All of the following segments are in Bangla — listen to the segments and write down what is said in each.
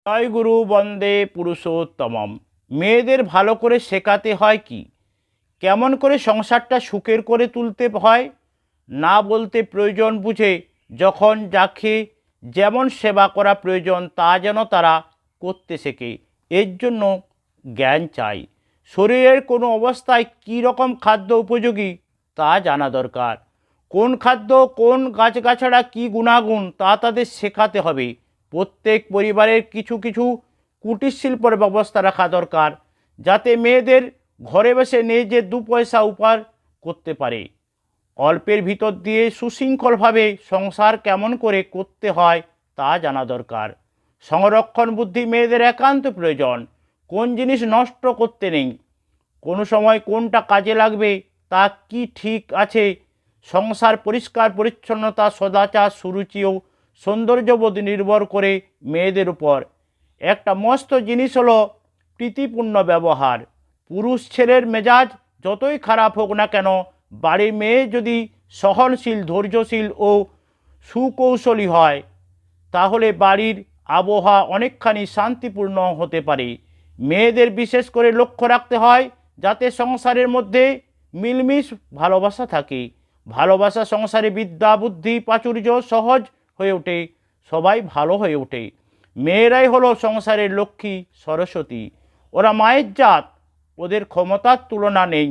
জয় গুরু বন্দে পুরুষোত্তমম। মেয়েদের ভালো করে শেখাতে হয় কি, কেমন করে সংসারটা সুখের করে তুলতে হয়, না বলতে প্রয়োজন বুঝে যখন যাকে যেমন সেবা করা প্রয়োজন তা যেন তারা করতে শেখে। এর জন্য জ্ঞান চাই। শরীরের কোনো অবস্থায় কী রকম খাদ্য উপযোগী তা জানা দরকার। কোন খাদ্য কোন গাছগাছড়া কী গুণাগুণ তা তাদের শেখাতে হবে। প্রত্যেক পরিবারের কিছু কিছু কুটির শিল্পের ব্যবস্থা রাখা দরকার, যাতে মেয়েদের ঘরে বসে নিজে দু পয়সা উপার্জন করতে পারে। অল্পের ভিতর দিয়ে সুশৃঙ্খলভাবে সংসার কেমন করে করতে হয় তা জানা দরকার। সংরক্ষণ বুদ্ধি মেয়েদের একান্ত প্রয়োজন। কোন জিনিস নষ্ট করতে নেই, কোনো সময় কোনটা কাজে লাগবে তা কি ঠিক আছে। সংসার পরিষ্কার পরিচ্ছন্নতা, সদাচার, সুরুচি ও সৌন্দর্যবোধ নির্ভর করে মেয়েদের উপর। একটা মস্ত জিনিস হলো প্রীতিপূর্ণ ব্যবহার। পুরুষ ছেলের মেজাজ যতই খারাপ হোক না কেন, বাড়ির মেয়ে যদি সহনশীল, ধৈর্যশীল ও সুকৌশলী হয়, তাহলে বাড়ির আবহাওয়া অনেকখানি শান্তিপূর্ণ হতে পারে। মেয়েদের বিশেষ করে লক্ষ্য রাখতে হয় যাতে সংসারের মধ্যে মিলমিশ ভালোবাসা থাকে। ভালোবাসা সংসারে বিদ্যা, বুদ্ধি, প্রাচুর্য সহজ হয়ে ওঠে, সবাই ভালো হয়ে ওঠে। মেয়েরাই হলো সংসারের লক্ষ্মী, সরস্বতী। ওরা মায়ের জাত, ওদের ক্ষমতার তুলনা নেই।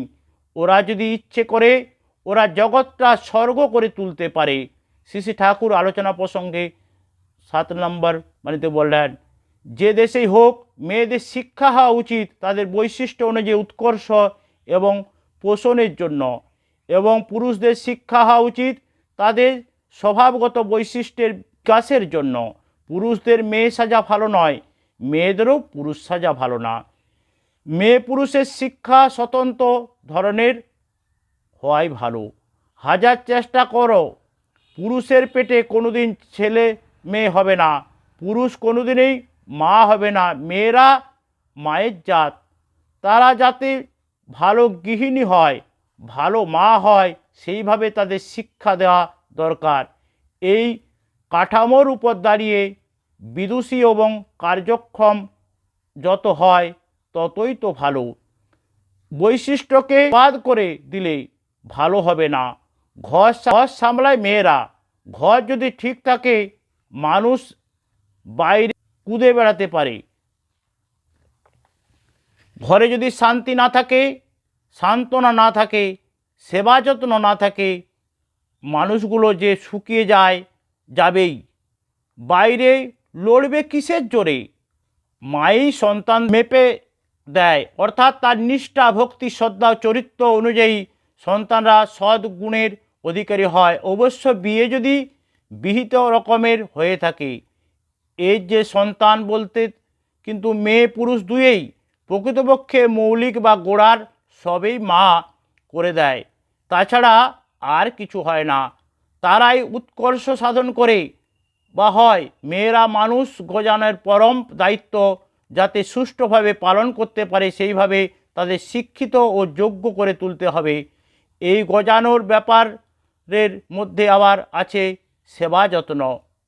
ওরা যদি ইচ্ছে করে ওরা জগৎটা স্বর্গ করে তুলতে পারে। শ্রী শ্রী ঠাকুর আলোচনা প্রসঙ্গে 7 নম্বর বাণীতে বললেন, যে দেশেই হোক মেয়েদের শিক্ষা হওয়া উচিত তাদের বৈশিষ্ট্য অনুযায়ী উৎকর্ষ এবং পোষণের জন্য, এবং পুরুষদের শিক্ষা হওয়া উচিত তাদের স্বভাবগত বৈশিষ্ট্যের বিকাশের জন্য। পুরুষদের মেয়ে সাজা ভালো নয়, মেয়েদেরও পুরুষ সাজা ভালো না। মেয়ে পুরুষের শিক্ষা স্বতন্ত্র ধরনের হওয়াই ভালো। হাজার চেষ্টা করো, পুরুষের পেটে কোনোদিন ছেলে মেয়ে হবে না, পুরুষ কোনোদিনই মা হবে না। মেয়েরা মায়ের জাত, তারা যাতে ভালো গৃহিণী হয়, ভালো মা হয়, সেইভাবে তাদের শিক্ষা দেওয়া দরকার। এই কাঠামোর উপর দাঁড়িয়ে বিদুষী এবং কার্যক্ষম যত হয় ততই তো ভালো। বৈশিষ্ট্যকে বাদ করে দিলে ভালো হবে না। ঘর সামলায় মেয়েরা। ঘর যদি ঠিক থাকে, মানুষ বাইরে কুদে বেড়াতে পারে। ঘরে যদি শান্তি না থাকে, সান্ত্বনা না থাকে, সেবা যত্ন না থাকে, মানুষগুলো যে শুকিয়ে যাবেই। বাইরে লড়বে কিসের জোরে? মাই সন্তান মেপে দেয়, অর্থাৎ তার নিষ্ঠা, ভক্তি, শ্রদ্ধা, চরিত্র অনুযায়ী সন্তানরা সৎ গুণের অধিকারী হয়। অবশ্য বিয়ে যদি বিহিত রকমের হয়ে থাকে। এই যে সন্তান বলতে কিন্তু মেয়ে পুরুষ দুয়েই, প্রকৃতপক্ষে মৌলিক বা গোড়ার সবই মা করে দেয়, তাছাড়া আর কিছু হয় না। তারাই উৎকর্ষ সাধন করে বা হয়। মেয়েরা মানুষ গজানোর পরম দায়িত্ব যাতে সুষ্ঠুভাবে পালন করতে পারে, সেইভাবে তাদের শিক্ষিত ও যোগ্য করে তুলতে হবে। এই গজানোর ব্যাপারের মধ্যে আবার আছে সেবা যত্ন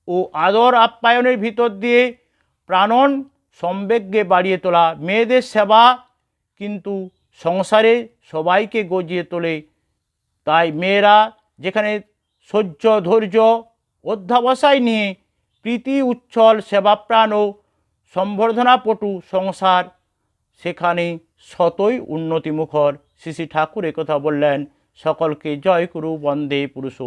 ও আদর আপ্যায়নের ভিতর দিয়ে প্রাণন সম্বেগে বাড়িয়ে তোলা। মেয়েদের সেবা কিন্তু সংসারে সবাইকে গজিয়ে তোলে। তাই মেয়েরা যেখানে সহ্য, ধৈর্য, অধ্যাবসায় নিয়ে প্রীতি উচ্ছল, সেবাপ্রাণ ও সম্বর্ধনাপটু সংসার, সেখানে শতই উন্নতিমুখর। শ্রী শ্রী ঠাকুর একথা বললেন। সকলকে জয় গুরু বন্দে পুরুষোত্তম।